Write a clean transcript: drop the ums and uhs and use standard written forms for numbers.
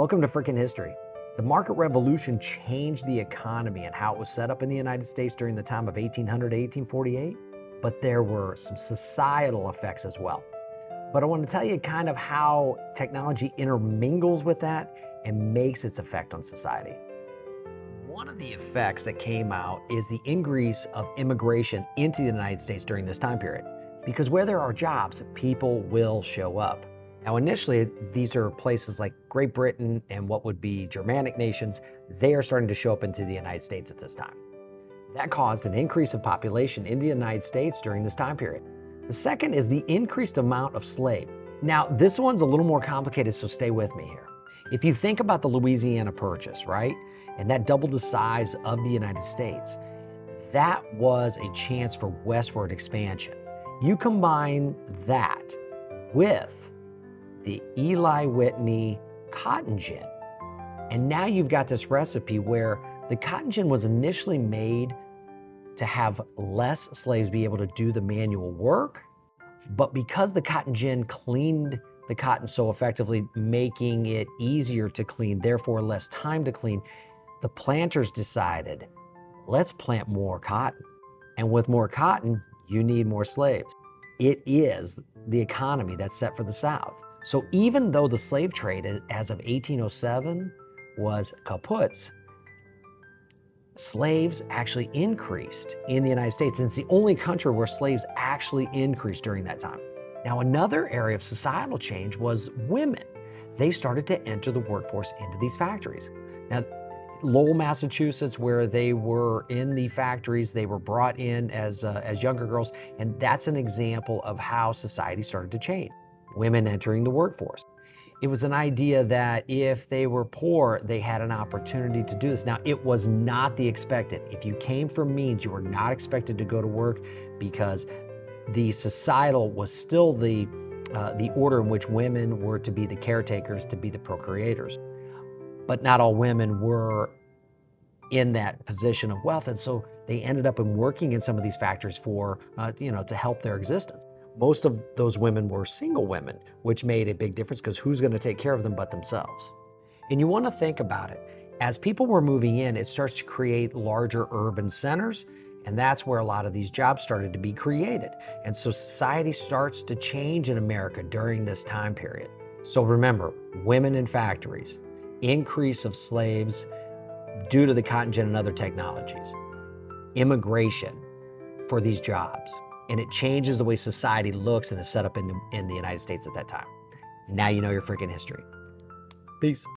Welcome to Frickin' History. The market revolution changed the economy and how it was set up in the United States during the time of 1800 to 1848, but there were some societal effects as well. But I want to tell you kind of how technology intermingles with that and makes its effect on society. One of the effects that came out is the increase of immigration into the United States during this time period. Because where there are jobs, people will show up. Now, initially, these are places like Great Britain and what would be Germanic nations. They are starting to show up into the United States at this time. That caused an increase of population in the United States during this time period. The second is the increased amount of slaves. Now, this one's a little more complicated, so stay with me here. If you think about the Louisiana Purchase, right? And that doubled the size of the United States. That was a chance for westward expansion. You combine that with the Eli Whitney cotton gin, and now you've got this recipe where the cotton gin was initially made to have less slaves be able to do the manual work, but because the cotton gin cleaned the cotton so effectively, making it easier to clean, therefore less time to clean, the planters decided, let's plant more cotton. And with more cotton, you need more slaves. It is the economy that's set for the South. So even though the slave trade as of 1807 was kaput, slaves actually increased in the United States. And it's the only country where slaves actually increased during that time. Now, another area of societal change was women. They started to enter the workforce into these factories. Now, Lowell, Massachusetts, where they were in the factories, they were brought in as younger girls, and that's an example of how society started to change. Women entering the workforce. It was an idea that if they were poor, they had an opportunity to do this. Now, it was not the expected. If you came from means, you were not expected to go to work because the societal was still the order in which women were to be the caretakers, to be the procreators. But not all women were in that position of wealth, and so they ended up working in some of these factories for, to help their existence. Most of those women were single women, which made a big difference because who's going to take care of them but themselves? And you want to think about it. As people were moving in, it starts to create larger urban centers, and that's where a lot of these jobs started to be created. And so society starts to change in America during this time period. So remember, women in factories, increase of slaves due to the cotton gin and other technologies, immigration for these jobs, and it changes the way society looks and is set up in the United States at that time. Now you know your freaking history. Peace.